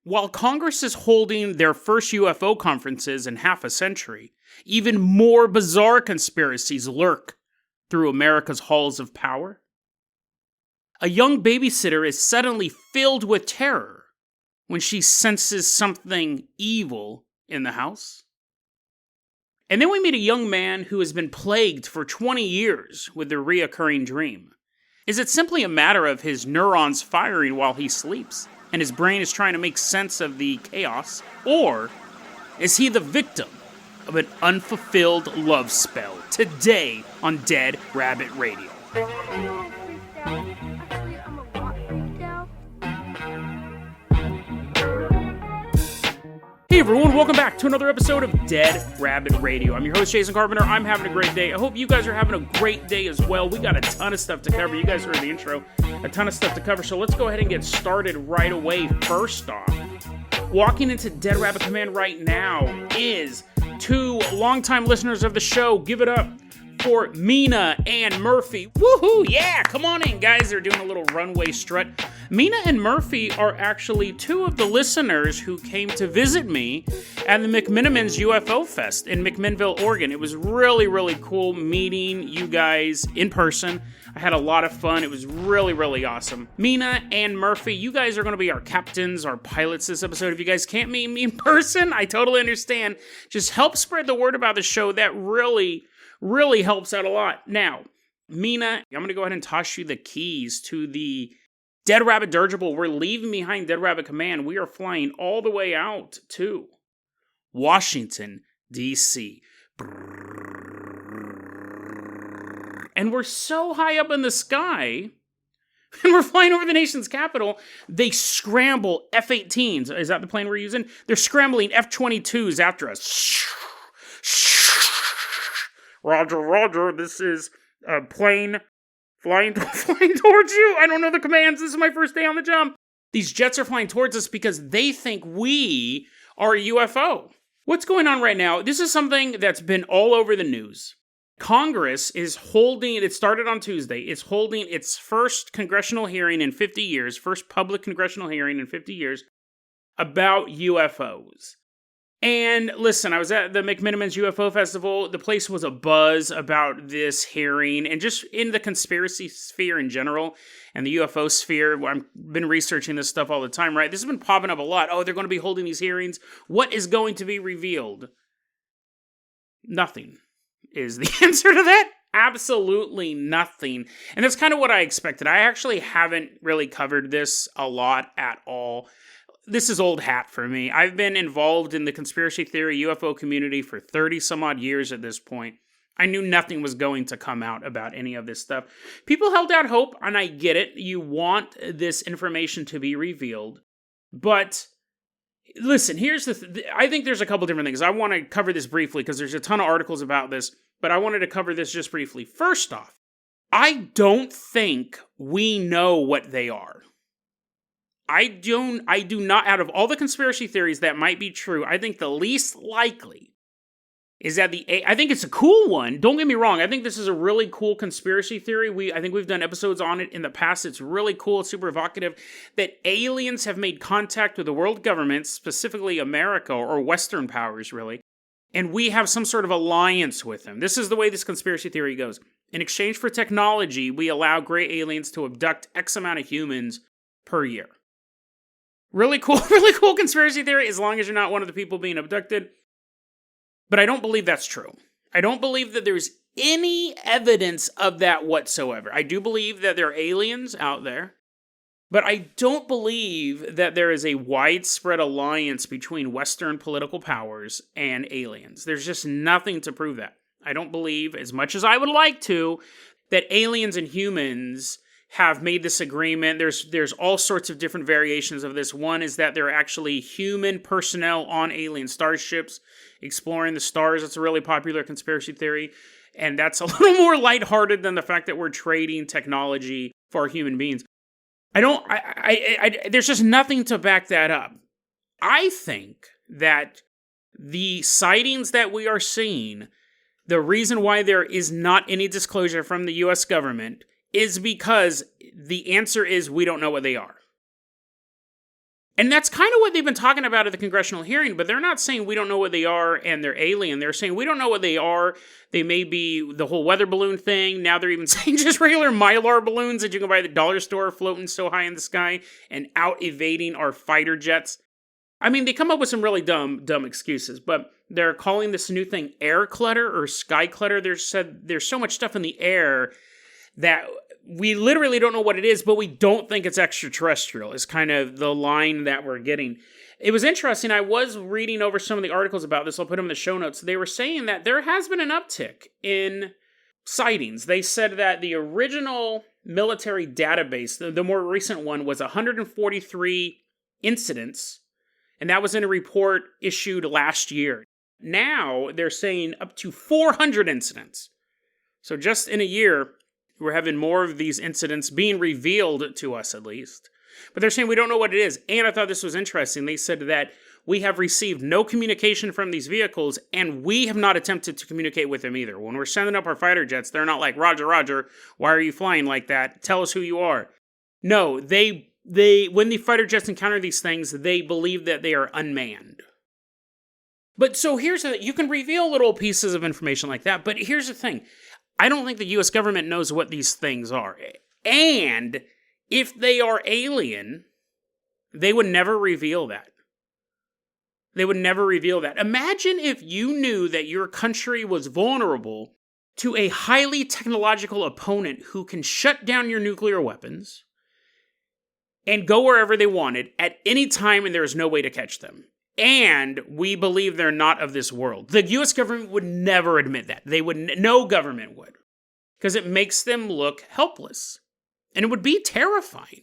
While Congress is holding their first UFO conferences in half a century, even more bizarre conspiracies lurk through America's halls of power. A young babysitter is suddenly filled with terror when she senses something evil in the house. And then we meet a young man who has been plagued for 20 years with a reoccurring dream. Is it simply a matter of his neurons firing while he sleeps, and his brain is trying to make sense of the chaos? Or is he the victim of an unfulfilled love spell? Today on Dead Rabbit Radio. Hey everyone, welcome back to another episode of Dead Rabbit Radio. I'm your host, Jason Carpenter. I'm having a great day. I hope you guys are having a great day as well. We got a ton of stuff to cover. You guys heard the intro. A ton of stuff to cover, so let's go ahead and get started right away. First off, walking into Dead Rabbit Command right now is two longtime listeners of the show. Give it up for Mina and Murphy. Woohoo! Yeah, come on in, guys. They're doing a little runway strut. Mina and Murphy are actually two of the listeners who came to visit me at the McMenamins UFO Fest in McMinnville, Oregon. It was really, really cool meeting you guys in person. I had a lot of fun. It was really, really awesome. Mina and Murphy, you guys are going to be our captains, our pilots this episode. If you guys can't meet me in person, I totally understand. Just help spread the word about the show. That really helps out a lot. Now, Mina, I'm going to go ahead and toss you the keys to the Dead Rabbit dirigible. We're leaving behind Dead Rabbit Command. We are flying all the way out to Washington, D.C. And we're so high up in the sky, and we're flying over the nation's capital, they scramble F-18s. Is that the plane we're using? They're scrambling F-22s after us. Roger, roger, this is a plane flying towards you. I don't know the commands. This is my first day on the jump. These jets are flying towards us because they think we are a UFO. What's going on right now? This is something that's been all over the news. Congress is holding, it started on Tuesday, it's holding its first congressional hearing in 50 years, first public congressional hearing in 50 years about UFOs. And listen, I was at the McMenamins UFO Festival. The place was abuzz about this hearing and just in the conspiracy sphere in general and the UFO sphere. I've been researching this stuff all the time, right? This has been popping up a lot. Oh, they're going to be holding these hearings. What is going to be revealed? Nothing is the answer to that. Absolutely nothing. And that's kind of what I expected. I actually haven't really covered this a lot at all. This is old hat for me. I've been involved in the conspiracy theory UFO community for 30 some odd years at this point. I knew nothing was going to come out about any of this stuff. People held out hope, and I get it. You want this information to be revealed. But listen, here's I think there's a couple different things. I want to cover this briefly because there's a ton of articles about this, but I wanted to cover this just briefly. First off, I don't think we know what they are. I do not, out of all the conspiracy theories that might be true, I think the least likely is that I think it's a cool one. Don't get me wrong. I think this is a really cool conspiracy theory. I think we've done episodes on it in the past. It's really cool. It's super evocative that aliens have made contact with the world government, specifically America or Western powers, really. And we have some sort of alliance with them. This is the way this conspiracy theory goes. In exchange for technology, we allow gray aliens to abduct X amount of humans per year. Really cool conspiracy theory, as long as you're not one of the people being abducted. But I don't believe that's true. I don't believe that there's any evidence of that whatsoever. I do believe that there are aliens out there, but I don't believe that there is a widespread alliance between Western political powers and aliens. There's just nothing to prove that. I don't believe, as much as I would like to, that aliens and humans have made this agreement. There's all sorts of different variations of this. One is that there are actually human personnel on alien starships exploring the stars. That's a really popular conspiracy theory. And that's a little more lighthearted than the fact that we're trading technology for human beings. There's just nothing to back that up. I think that the sightings that we are seeing, the reason why there is not any disclosure from the U.S. government is because the answer is we don't know what they are. And that's kind of what they've been talking about at the congressional hearing, but they're not saying we don't know what they are and they're alien. They're saying we don't know what they are. They may be the whole weather balloon thing. Now they're even saying just regular Mylar balloons that you can buy at the dollar store floating so high in the sky and out evading our fighter jets. I mean, they come up with some really dumb excuses, but they're calling this new thing air clutter or sky clutter. There's so much stuff in the air that we literally don't know what it is, but we don't think it's extraterrestrial, is kind of the line that we're getting. It was interesting. I was reading over some of the articles about this. I'll put them in the show notes. They were saying that there has been an uptick in sightings. They said that the original military database, the more recent one, was 143 incidents, and that was in a report issued last year. Now they're saying up to 400 incidents. So just in a year, we're having more of these incidents being revealed to us, at least. But they're saying we don't know what it is. And I thought this was interesting. They said that we have received no communication from these vehicles, and we have not attempted to communicate with them either. When we're sending up our fighter jets, they're not like, Roger, Roger, why are you flying like that? Tell us who you are. No, they when the fighter jets encounter these things, they believe that they are unmanned. But so here's the thing. You can reveal little pieces of information like that, but here's the thing. I don't think the U.S. government knows what these things are. And if they are alien, they would never reveal that. They would never reveal that. Imagine if you knew that your country was vulnerable to a highly technological opponent who can shut down your nuclear weapons and go wherever they wanted at any time and there is no way to catch them. And we believe they're not of this world. The U.S. government would never admit that. No government would. Because it makes them look helpless. And it would be terrifying.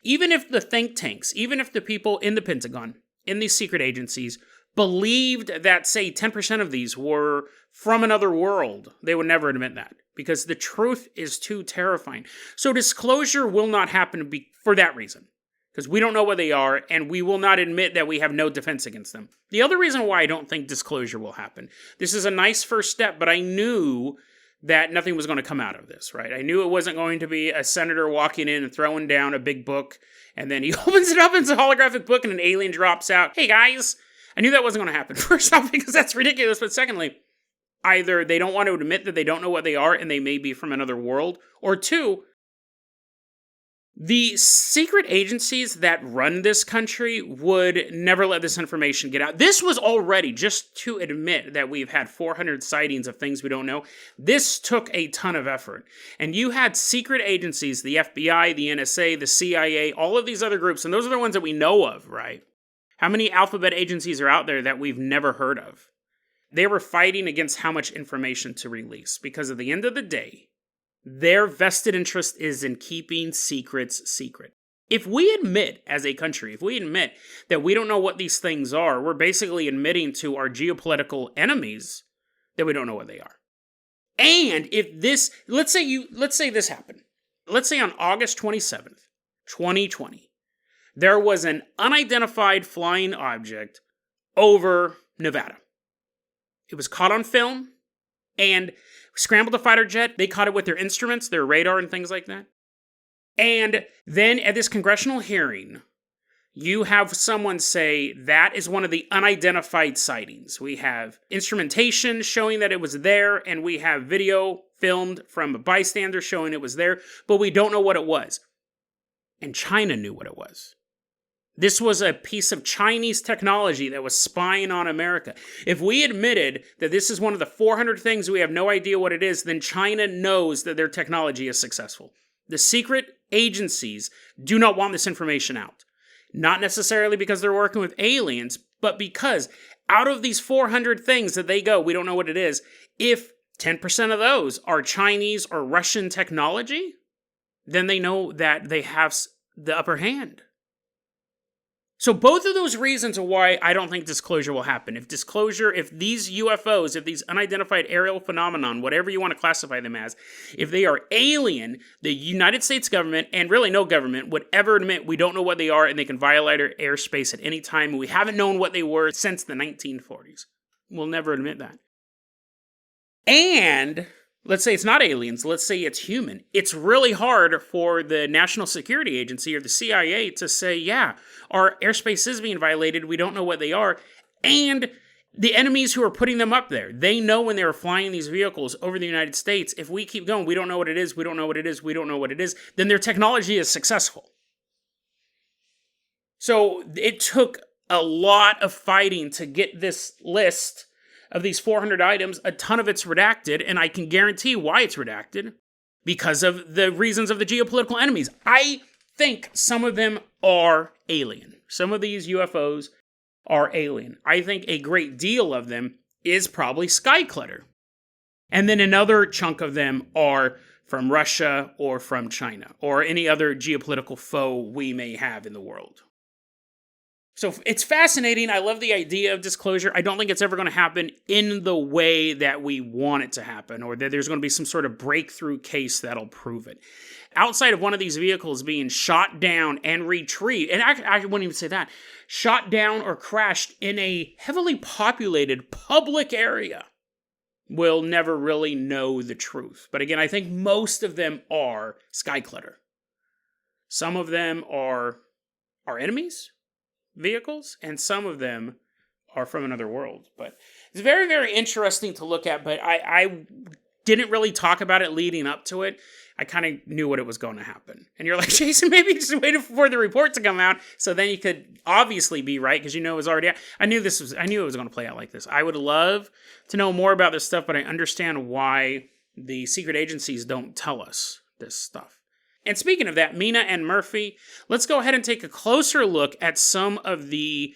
Even if the think tanks, even if the people in the Pentagon, in these secret agencies, believed that, say, 10% of these were from another world, they would never admit that. Because the truth is too terrifying. So disclosure will not happen for that reason. Because we don't know what they are, and we will not admit that we have no defense against them. The other reason why I don't think disclosure will happen, this is a nice first step, but I knew that nothing was going to come out of this, right? I knew it wasn't going to be a senator walking in and throwing down a big book, and then he opens it up, and it's a holographic book, and an alien drops out. Hey, guys! I knew that wasn't going to happen. First off, because that's ridiculous, but secondly, either they don't want to admit that they don't know what they are, and they may be from another world, or two, the secret agencies that run this country would never let this information get out. This was already, just to admit that we've had 400 sightings of things we don't know, this took a ton of effort. And you had secret agencies, the FBI, the NSA, the CIA, all of these other groups, and those are the ones that we know of, right? How many alphabet agencies are out there that we've never heard of? They were fighting against how much information to release, because at the end of the day, their vested interest is in keeping secrets secret. If we admit, as a country, if we admit that we don't know what these things are, we're basically admitting to our geopolitical enemies that we don't know what they are. And if this, let's say this happened. Let's say on August 27th, 2020, there was an unidentified flying object over Nevada. It was caught on film, and scrambled a fighter jet. They caught it with their instruments, their radar and things like that. And then at this congressional hearing, you have someone say that is one of the unidentified sightings. We have instrumentation showing that it was there, and we have video filmed from a bystander showing it was there, but we don't know what it was. And China knew what it was. This was a piece of Chinese technology that was spying on America. If we admitted that this is one of the 400 things we have no idea what it is, then China knows that their technology is successful. The secret agencies do not want this information out. Not necessarily because they're working with aliens, but because out of these 400 things that they go, we don't know what it is, if 10% of those are Chinese or Russian technology, then they know that they have the upper hand. So both of those reasons are why I don't think disclosure will happen. If these UFOs, if these unidentified aerial phenomenon, whatever you want to classify them as, if they are alien, the United States government, and really no government, would ever admit we don't know what they are and they can violate our airspace at any time. We haven't known what they were since the 1940s. We'll never admit that. And let's say it's not aliens, let's say it's human. It's really hard for the National Security Agency or the CIA to say, yeah, our airspace is being violated, we don't know what they are, and the enemies who are putting them up there, they know when they were flying these vehicles over the United States, if we keep going, we don't know what it is, we don't know what it is, we don't know what it is, then their technology is successful. So it took a lot of fighting to get this list of these 400 items. A ton of it's redacted, and I can guarantee why it's redacted. Because of the reasons of the geopolitical enemies. I think some of them are alien. Some of these UFOs are alien. I think a great deal of them is probably sky clutter. And then another chunk of them are from Russia or from China or any other geopolitical foe we may have in the world. So it's fascinating. I love the idea of disclosure. I don't think it's ever going to happen in the way that we want it to happen, or that there's going to be some sort of breakthrough case that'll prove it. Outside of one of these vehicles being shot down and retrieved, and I wouldn't even say that, shot down or crashed in a heavily populated public area, we'll never really know the truth. But again, I think most of them are sky clutter. Some of them are our enemies. Vehicles, and some of them are from another world. But it's very, very interesting to look at, but I didn't really talk about it leading up to it. I kind of knew what it was going to happen. And you're like, Jason, maybe just waited for the report to come out, so then you could obviously be right, because you know it was already out. I knew it was going to play out like this. I would love to know more about this stuff, but I understand why the secret agencies don't tell us this stuff. And speaking of that, Mina and Murphy, let's go ahead and take a closer look at some of the,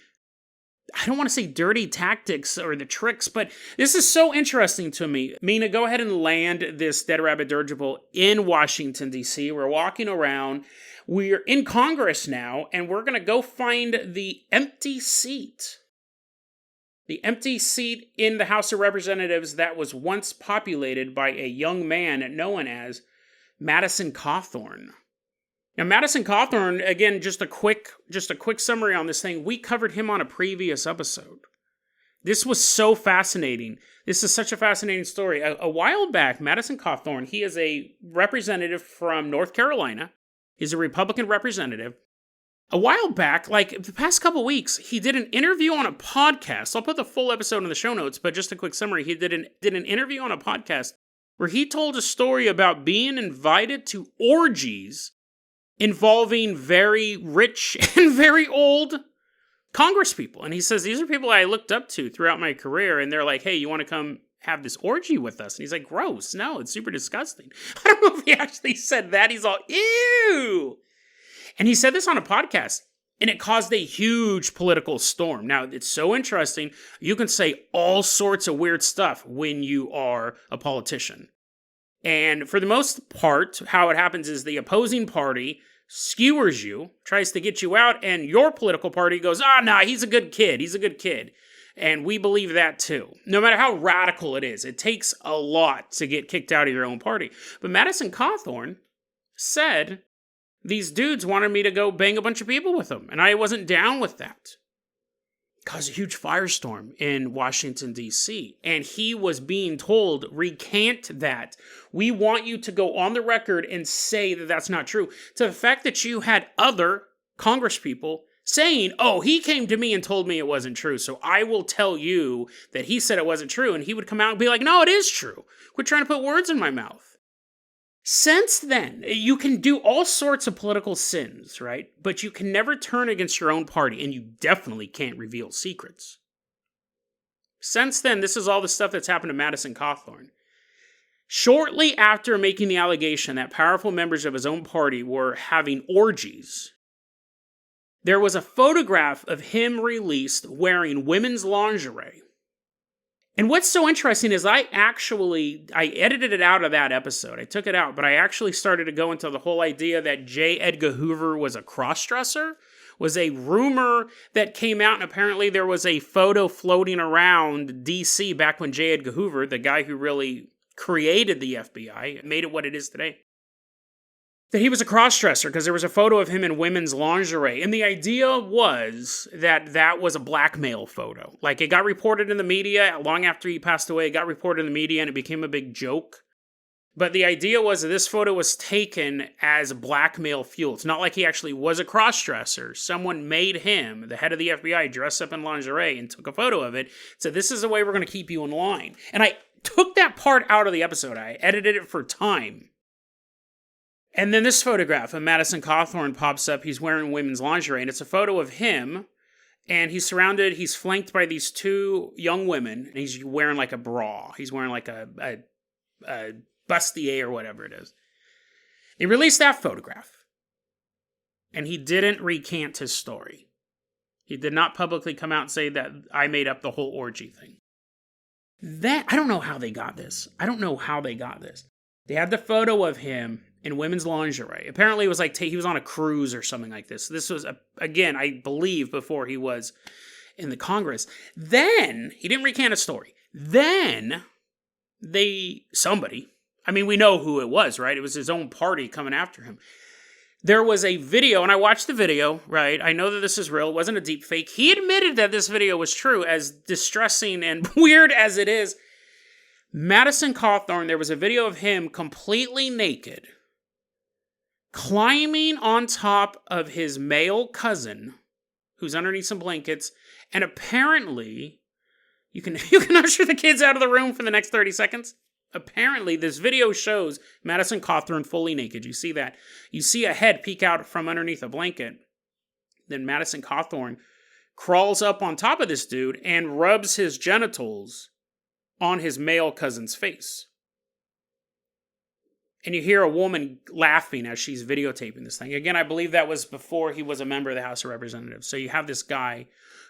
I don't want to say dirty tactics or the tricks, but this is so interesting to me. Mina, go ahead and land this Dead Rabbit dirigible in Washington, D.C. We're walking around. We're in Congress now, and we're going to go find the empty seat. The empty seat in the House of Representatives that was once populated by a young man known as Madison Cawthorn. Now, Madison Cawthorn, again, just a quick summary on this thing. We covered him on a previous episode. This was so fascinating. This is such a fascinating story. A while back, Madison Cawthorn, he is a representative from North Carolina. He's a Republican representative. A while back, like the past couple weeks, he did an interview on a podcast. I'll put the full episode in the show notes, but just a quick summary. He did an interview on a podcast where he told a story about being invited to orgies involving very rich and very old congresspeople. And he says, these are people I looked up to throughout my career, and they're like, hey, you want to come have this orgy with us? And he's like, gross, no, it's super disgusting. I don't know if he actually said that. He's all, ew! And he said this on a podcast, and it caused a huge political storm. Now, it's so interesting. You can say all sorts of weird stuff when you are a politician. And for the most part, how it happens is the opposing party skewers you, tries to get you out, and your political party goes, nah, he's a good kid. He's a good kid. And we believe that too. No matter how radical it is, it takes a lot to get kicked out of your own party. But Madison Cawthorn said, these dudes wanted me to go bang a bunch of people with them, and I wasn't down with that. Caused a huge firestorm in Washington, D.C., and he was being told, recant that. We want you to go on the record and say that that's not true. To the fact that you had other congresspeople saying, oh, he came to me and told me it wasn't true, so I will tell you that he said it wasn't true, and he would come out and be like, no, it is true. Quit trying to put words in my mouth. Since then, you can do all sorts of political sins, right? But you can never turn against your own party, and you definitely can't reveal secrets. Since then, this is all the stuff that's happened to Madison Cawthorn. Shortly after making the allegation that powerful members of his own party were having orgies, there was a photograph of him released wearing women's lingerie. And what's so interesting is I edited it out of that episode. I took it out, but I actually started to go into the whole idea that J. Edgar Hoover was a cross-dresser, was a rumor that came out, and apparently there was a photo floating around D.C. back when J. Edgar Hoover, the guy who really created the FBI, made it what it is today, that he was a cross-dresser because there was a photo of him in women's lingerie. And the idea was that that was a blackmail photo. Like, it got reported in the media long after he passed away. It got reported in the media, and it became a big joke. But the idea was that this photo was taken as blackmail fuel. It's not like he actually was a cross-dresser. Someone made him, the head of the FBI, dress up in lingerie and took a photo of it. So this is the way we're going to keep you in line. And I took that part out of the episode. I edited it for time. And then this photograph of Madison Cawthorn pops up. He's wearing women's lingerie, and it's a photo of him. And he's flanked by these two young women, and he's wearing like a bra. He's wearing like a bustier or whatever it is. They released that photograph, and he didn't recant his story. He did not publicly come out and say that I made up the whole orgy thing. I don't know how they got this. They had the photo of him in women's lingerie. Apparently it was like he was on a cruise or something like this. This was, again, I believe before he was in the Congress. Then, he didn't recant his story. Then, somebody, I mean, we know who it was, right? It was his own party coming after him. There was a video, and I watched the video, right? I know that this is real. It wasn't a deep fake. He admitted that this video was true, as distressing and weird as it is. Madison Cawthorn, there was a video of him completely naked, climbing on top of his male cousin, who's underneath some blankets, and apparently, you can usher the kids out of the room for the next 30 seconds. Apparently, this video shows Madison Cawthorn fully naked. You see that. You see a head peek out from underneath a blanket. Then Madison Cawthorn crawls up on top of this dude and rubs his genitals on his male cousin's face. And you hear a woman laughing as she's videotaping this thing. Again, I believe that was before he was a member of the House of Representatives. So you have this guy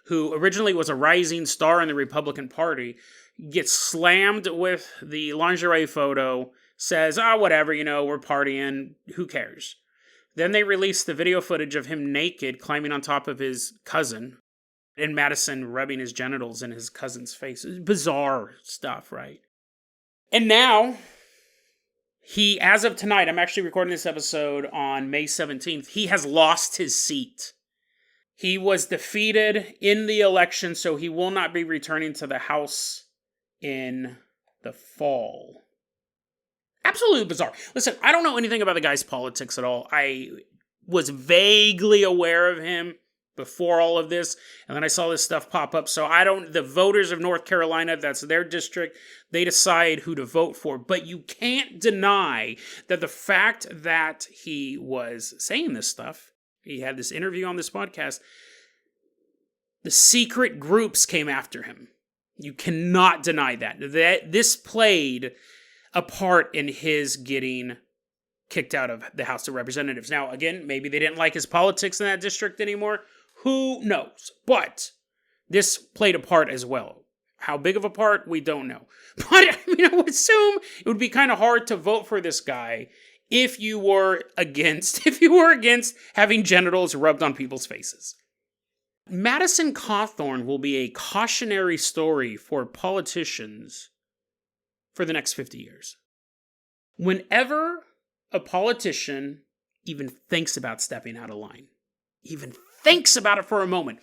who originally was a rising star in the Republican Party, gets slammed with the lingerie photo, says, whatever, we're partying, who cares? Then they released the video footage of him naked, climbing on top of his cousin, and Madison rubbing his genitals in his cousin's face. Bizarre stuff, right? And now, as of tonight, I'm actually recording this episode on May 17th, he has lost his seat. He was defeated in the election, so he will not be returning to the House in the fall. Absolutely bizarre. Listen, I don't know anything about the guy's politics at all. I was vaguely aware of him before all of this, and then I saw this stuff pop up. So the voters of North Carolina, that's their district, they decide who to vote for. But you can't deny that the fact that he was saying this stuff, he had this interview on this podcast, the secret groups came after him. You cannot deny that. This played a part in his getting kicked out of the House of Representatives. Now, again, maybe they didn't like his politics in that district anymore. Who knows? But this played a part as well. How big of a part, we don't know. But I would assume it would be kind of hard to vote for this guy if you were against having genitals rubbed on people's faces. Madison Cawthorn will be a cautionary story for politicians for the next 50 years. Whenever a politician even thinks about stepping out of line, even thinks about it for a moment,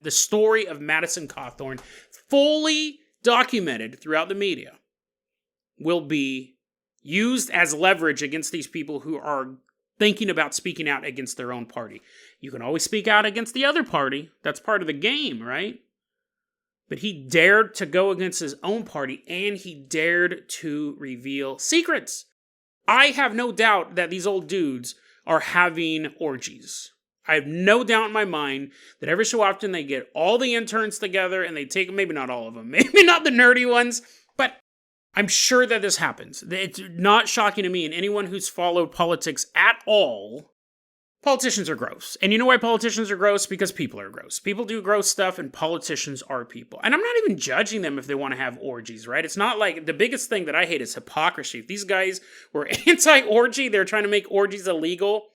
the story of Madison Cawthorn, fully documented throughout the media, will be used as leverage against these people who are thinking about speaking out against their own party. You can always speak out against the other party. That's part of the game, right? But he dared to go against his own party, and he dared to reveal secrets. I have no doubt that these old dudes are having orgies. I have no doubt in my mind that every so often they get all the interns together and they take, maybe not all of them, maybe not the nerdy ones, but I'm sure that this happens. It's not shocking to me, and anyone who's followed politics at all, politicians are gross. And you know why politicians are gross? Because people are gross. People do gross stuff, and politicians are people. And I'm not even judging them if they want to have orgies, right? It's not like, the biggest thing that I hate is hypocrisy. If these guys were anti-orgy, they're trying to make orgies illegal,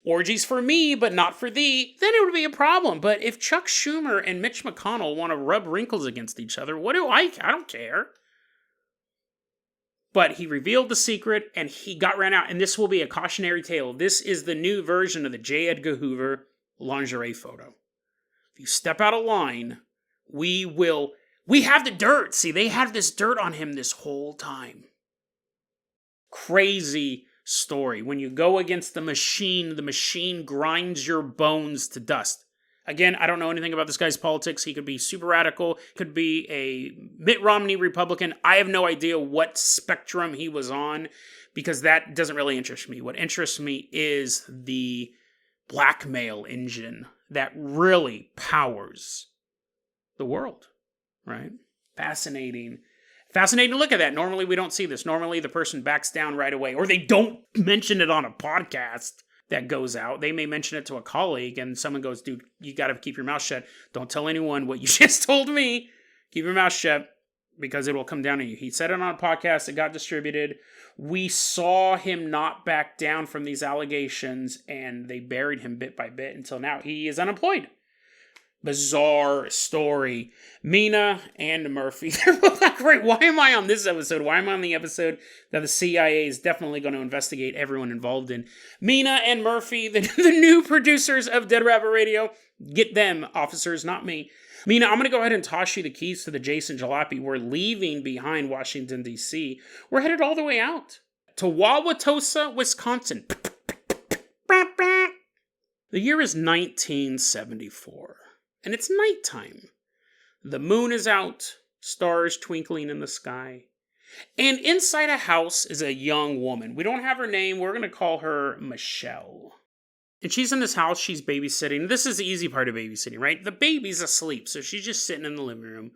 orgies for me, but not for thee, then it would be a problem. But if Chuck Schumer and Mitch McConnell want to rub wrinkles against each other, I don't care. But he revealed the secret, and he got ran out. And this will be a cautionary tale. This is the new version of the J. Edgar Hoover lingerie photo. If you step out of line, we have the dirt. See, they had this dirt on him this whole time. Crazy story. When you go against the machine grinds your bones to dust. Again, I don't know anything about this guy's politics. He could be super radical, could be a Mitt Romney Republican. I have no idea what spectrum he was on, because that doesn't really interest me. What interests me is the blackmail engine that really powers the world, right? Fascinating to look at that. Normally we don't see this. Normally the person backs down right away, or they don't mention it on a podcast that goes out. They may mention it to a colleague, and someone goes, dude, you got to keep your mouth shut. Don't tell anyone what you just told me. Keep your mouth shut, because it will come down to you. He said it on a podcast. It got distributed. We saw him not back down from these allegations, and they buried him bit by bit until now. He is unemployed. Bizarre story. Mina and Murphy. They're both not great. Why am I on this episode? Why am I on the episode that the CIA is definitely going to investigate everyone involved in? Mina and Murphy, the new producers of Dead Rabbit Radio. Get them, officers, not me. Mina, I'm going to go ahead and toss you the keys to the Jason Jalopy. We're leaving behind Washington, D.C. We're headed all the way out to Wauwatosa, Wisconsin. The year is 1974. And it's nighttime. The moon is out, stars twinkling in the sky. And inside a house is a young woman. We don't have her name. We're going to call her Michelle. And she's in this house. She's babysitting. This is the easy part of babysitting, right? The baby's asleep, so she's just sitting in the living room.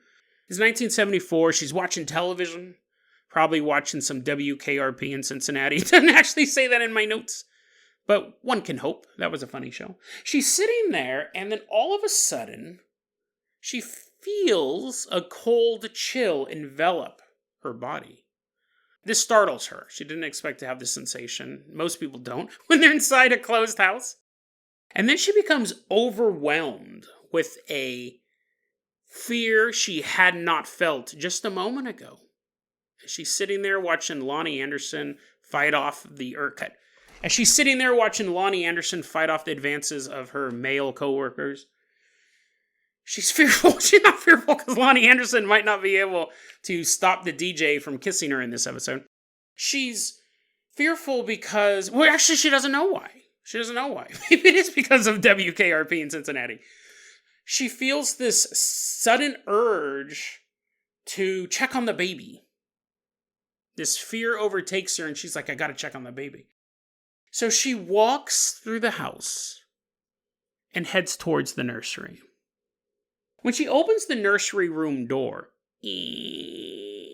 It's 1974. She's watching television. Probably watching some WKRP in Cincinnati. It doesn't actually say that in my notes, but one can hope. That was a funny show. She's sitting there, and then all of a sudden, she feels a cold chill envelop her body. This startles her. She didn't expect to have this sensation. Most people don't when they're inside a closed house. And then she becomes overwhelmed with a fear she had not felt just a moment ago. She's sitting there watching Lonnie Anderson fight off the cut. As she's sitting there watching Lonnie Anderson fight off the advances of her male coworkers, she's fearful. She's not fearful because Lonnie Anderson might not be able to stop the DJ from kissing her in this episode. She's fearful because, well, actually, she doesn't know why. She doesn't know why. Maybe it is because of WKRP in Cincinnati. She feels this sudden urge to check on the baby. This fear overtakes her, and she's like, I gotta check on the baby. So she walks through the house and heads towards the nursery. When she opens the nursery room door, the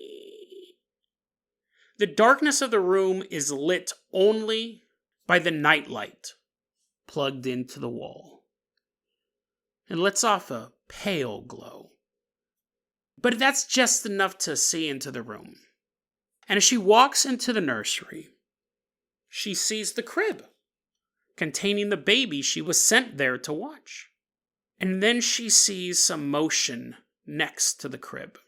darkness of the room is lit only by the nightlight plugged into the wall. It lets off a pale glow. But that's just enough to see into the room. And as she walks into the nursery, she sees the crib containing the baby she was sent there to watch. And then she sees some motion next to the crib.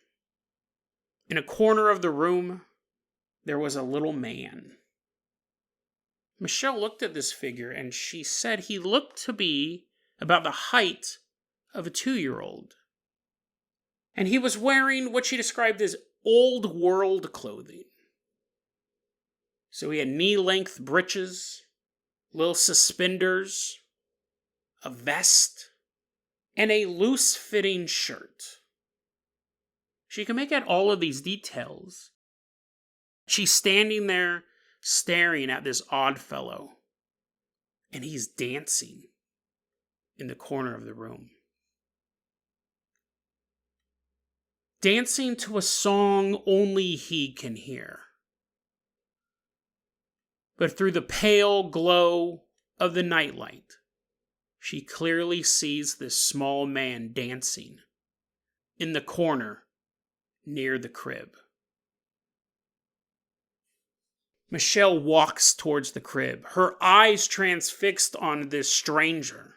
In a corner of the room, there was a little man. Michelle looked at this figure and she said he looked to be about the height of a 2-year-old. And he was wearing what she described as old world clothing. So he had knee-length breeches, little suspenders, a vest, and a loose-fitting shirt. She can make out all of these details. She's standing there staring at this odd fellow, and he's dancing in the corner of the room. Dancing to a song only he can hear. But through the pale glow of the nightlight, she clearly sees this small man dancing in the corner near the crib. Michelle walks towards the crib, her eyes transfixed on this stranger.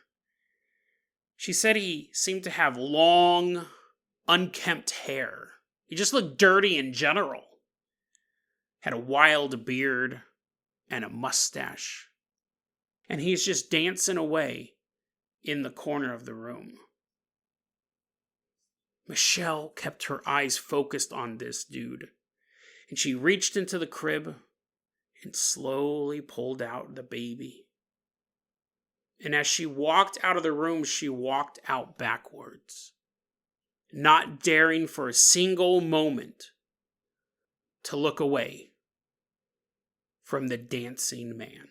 She said he seemed to have long, unkempt hair. He just looked dirty in general. Had a wild beard and a mustache. And he's just dancing away in the corner of the room. Michelle kept her eyes focused on this dude. And she reached into the crib and slowly pulled out the baby. And as she walked out of the room, she walked out backwards, not daring for a single moment to look away from the dancing man.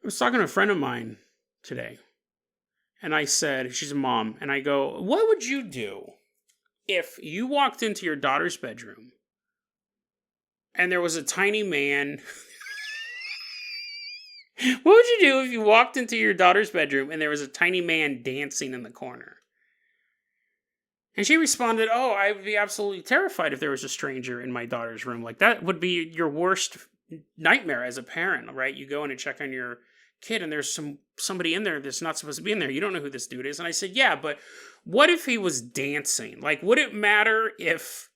I was talking to a friend of mine today, and I said, she's a mom, and I go, what would you do if you walked into your daughter's bedroom and there was a tiny man? What would you do if you walked into your daughter's bedroom and there was a tiny man dancing in the corner? And she responded, oh, I would be absolutely terrified if there was a stranger in my daughter's room. Like, that would be your worst nightmare as a parent, right? You go in and check on your kid and there's somebody in there that's not supposed to be in there. You don't know who this dude is. And I said, yeah, but what if he was dancing? Like, would it matter if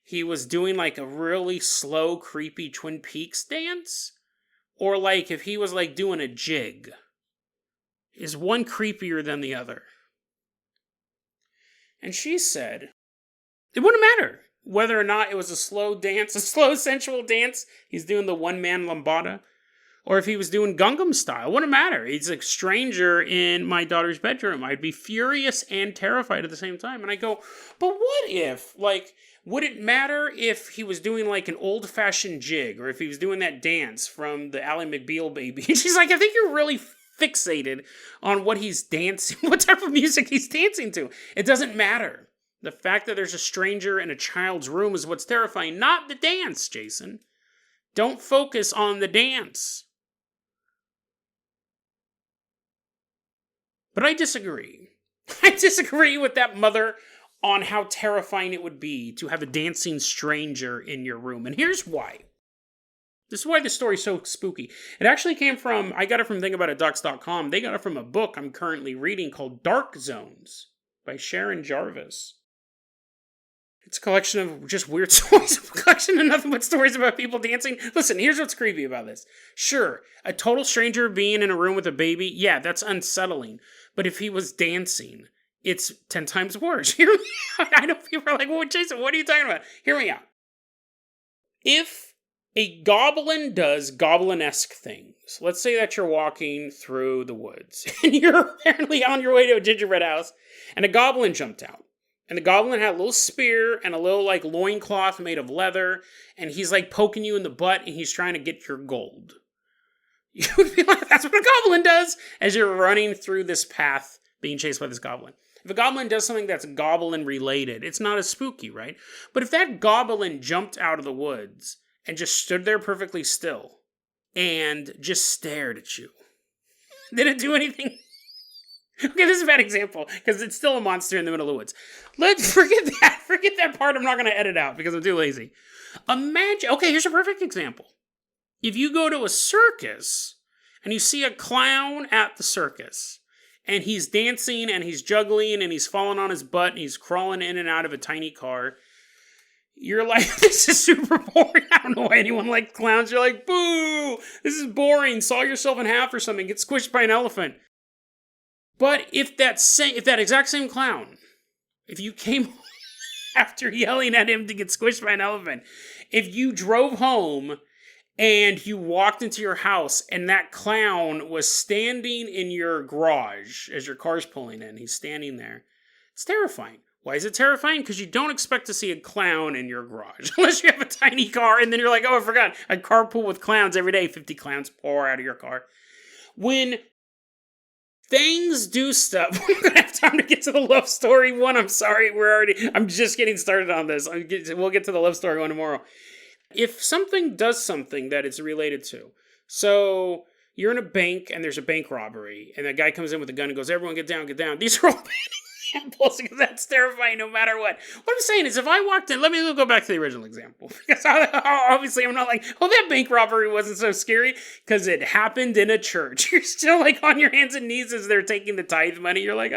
he was doing like a really slow, creepy Twin Peaks dance? Or like if he was like doing a jig? Is one creepier than the other? And she said, it wouldn't matter whether or not it was a slow dance, a slow sensual dance. He's doing the one-man lambada. Or if he was doing Gangnam style, it wouldn't matter. He's a stranger in my daughter's bedroom. I'd be furious and terrified at the same time. And I go, but what if, like, would it matter if he was doing like an old-fashioned jig? Or if he was doing that dance from the Ally McBeal Baby? And she's like, I think you're really fixated on what he's dancing, what type of music he's dancing to. It doesn't matter. The fact that there's a stranger in a child's room is what's terrifying, not the dance, Jason. Don't focus on the dance. But I disagree. I disagree with that mother on how terrifying it would be to have a dancing stranger in your room. And here's why. This is why this story's so spooky. It actually came from, I got it from thingaboutitducks.com. They got it from a book I'm currently reading called Dark Zones by Sharon Jarvis. It's a collection of just weird stories. A collection of nothing but stories about people dancing. Listen, here's what's creepy about this. Sure, a total stranger being in a room with a baby, yeah, that's unsettling. But if he was dancing, it's 10 times worse. Hear me out. I know people are like, well, Jason, what are you talking about? Hear me out. If a goblin does goblin-esque things, let's say that you're walking through the woods, and you're apparently on your way to a gingerbread house, and a goblin jumped out. And the goblin had a little spear and a little, like, loincloth made of leather, and he's, like, poking you in the butt, and he's trying to get your gold. You would be like, that's what a goblin does as you're running through this path being chased by this goblin. If a goblin does something that's goblin-related, it's not as spooky, right? But if that goblin jumped out of the woods and just stood there perfectly still and just stared at you, didn't do anything. Okay, this is a bad example, because it's still a monster in the middle of the woods. Let's forget that. Forget that part I'm not going to edit out, because I'm too lazy. Imagine, okay, here's a perfect example. If you go to a circus, and you see a clown at the circus, and he's dancing, and he's juggling, and he's falling on his butt, and he's crawling in and out of a tiny car, you're like, this is super boring. I don't know why anyone likes clowns. You're like, boo, this is boring. Saw yourself in half or something. Get squished by an elephant. But if that exact same clown, if you came after yelling at him to get squished by an elephant, if you drove home and you walked into your house and that clown was standing in your garage as your car's pulling in, he's standing there, it's terrifying. Why is it terrifying? Because you don't expect to see a clown in your garage. Unless you have a tiny car and then you're like, oh, I forgot. I carpool with clowns every day. 50 clowns pour out of your car. When things do stuff. We're going to have time to get to the love story one. I'm sorry. I'm just getting started on this. We'll get to the love story one tomorrow. If something does something that it's related to. So you're in a bank and there's a bank robbery and a guy comes in with a gun and goes, everyone get down, get down. These are all bad examples because that's terrifying no matter what. What I'm saying is if I walked in, let me go back to the original example. Because obviously I'm not like, oh, that bank robbery wasn't so scary because it happened in a church. You're still like on your hands and knees as they're taking the tithe money. You're like,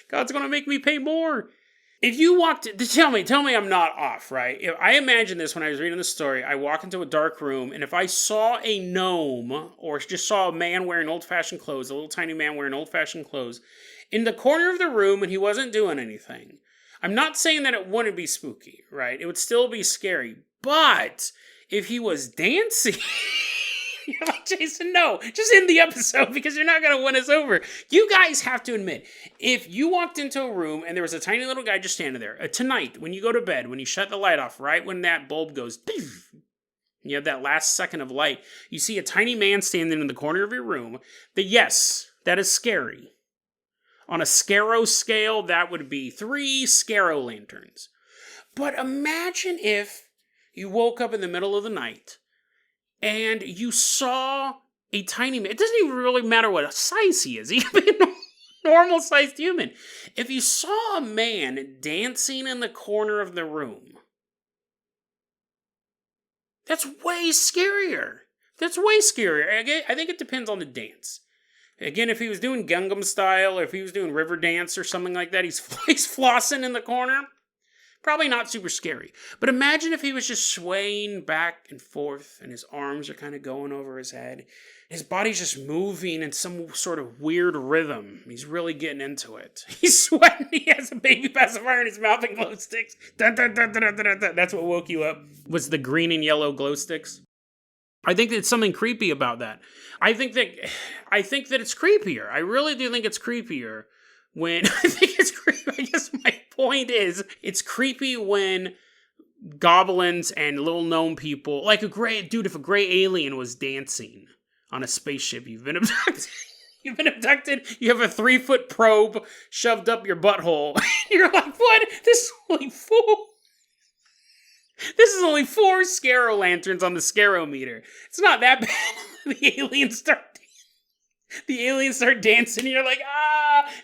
God's going to make me pay more. If you walked, tell me I'm not off, right? If I imagine this when I was reading the story. I walk into a dark room, and if I saw a gnome, or just saw a man wearing old-fashioned clothes, a little tiny man wearing old-fashioned clothes, in the corner of the room, and he wasn't doing anything, I'm not saying that it wouldn't be spooky, right? It would still be scary. But if he was dancing... You're like, Jason, no, just end the episode because you're not going to win us over. You guys have to admit, if you walked into a room and there was a tiny little guy just standing there, tonight, when you go to bed, when you shut the light off, right when that bulb goes, you have that last second of light, you see a tiny man standing in the corner of your room, yes, that is scary. On a Scaro scale, that would be 3 Scaro lanterns. But imagine if you woke up in the middle of the night and you saw a tiny man. It doesn't even really matter what size he is. He could be a normal-sized human. If you saw a man dancing in the corner of the room, that's way scarier. That's way scarier. I think it depends on the dance. Again, if he was doing Gangnam Style, or if he was doing River Dance or something like that, he's flossing in the corner. Probably not super scary. But imagine if he was just swaying back and forth and his arms are kind of going over his head. His body's just moving in some sort of weird rhythm. He's really getting into it. He's sweating. He has a baby pacifier in his mouth and glow sticks. Dun, dun, dun, dun, dun, dun, dun. That's what woke you up. Was the green and yellow glow sticks. I think there's something creepy about that. I think that it's creepier. I really do think it's creepier when I think it's creepy. I guess my point is, it's creepy when goblins and little gnome people, like if a gray alien was dancing on a spaceship, you've been abducted. You have a 3-foot probe shoved up your butthole. You're like, what? This is only 4 Scaro lanterns on the Scaro meter. It's not that bad. The aliens start dancing, and you're like,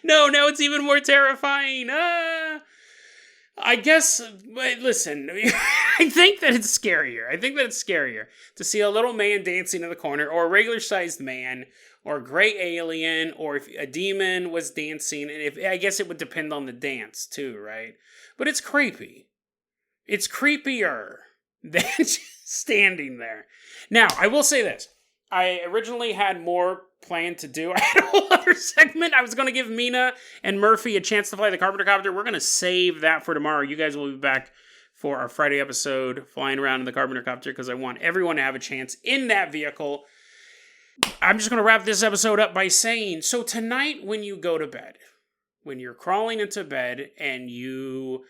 no, now it's even more terrifying. I guess, but listen, I think that it's scarier to see a little man dancing in the corner, or a regular-sized man, or a gray alien, or if a demon was dancing, and I guess it would depend on the dance, too, right? But it's creepy. It's creepier than just standing there. Now, I will say this. I originally had more planned to do. I had a whole other segment. I was going to give Mina and Murphy a chance to fly the Carpenter Copter. We're going to save that for tomorrow. You guys will be back for our Friday episode, flying around in the Carpenter Copter, because I want everyone to have a chance in that vehicle. I'm just going to wrap this episode up by saying, so tonight when you go to bed, when you're crawling into bed and you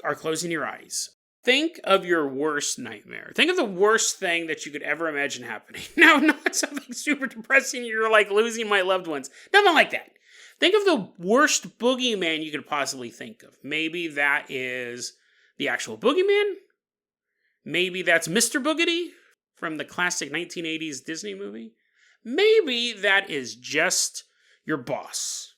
are closing your eyes, think of your worst nightmare. Think of the worst thing that you could ever imagine happening. Now, not something super depressing, you're like losing my loved ones. Nothing like that. Think of the worst boogeyman you could possibly think of. Maybe that is the actual boogeyman. Maybe that's Mr. Boogedy from the classic 1980s Disney movie. Maybe that is just your boss,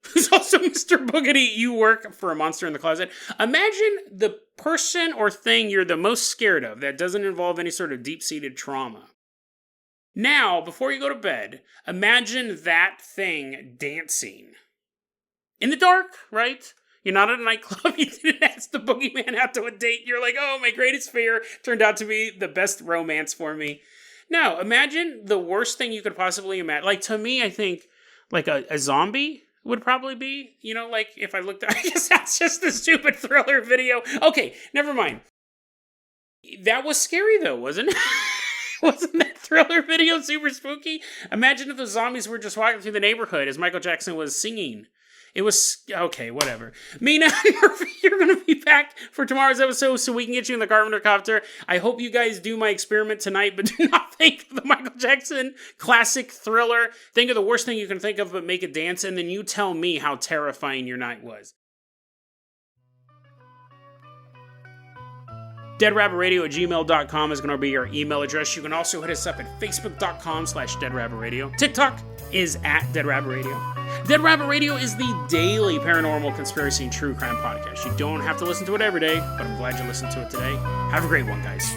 who's also Mr. Boogedy. You work for a monster in the closet. Imagine the person or thing you're the most scared of that doesn't involve any sort of deep-seated trauma. Now, before you go to bed, imagine that thing dancing. In the dark, right? You're not at a nightclub. You didn't ask the boogeyman out to a date. You're like, oh, my greatest fear turned out to be the best romance for me. Now, imagine the worst thing you could possibly imagine. Like, to me, I think, like a zombie would probably be, like if I looked at, I guess that's just a stupid thriller video. Okay, never mind. That was scary though, wasn't it? Wasn't that thriller video super spooky? Imagine if the zombies were just walking through the neighborhood as Michael Jackson was singing. It was, okay, whatever. Mina and Murphy, you're going to be back for tomorrow's episode so we can get you in the Carpenter Copter. I hope you guys do my experiment tonight, but do not think of the Michael Jackson classic thriller. Think of the worst thing you can think of, but make it dance, and then you tell me how terrifying your night was. deadrabbitradio@gmail.com is going to be your email address. You can also hit us up at facebook.com/deadrabbitradio. TikTok is @deadrabbitradio. Dead Rabbit Radio is the daily paranormal conspiracy and true crime podcast. You don't have to listen to it every day, but I'm glad you listened to it today. Have a great one, guys.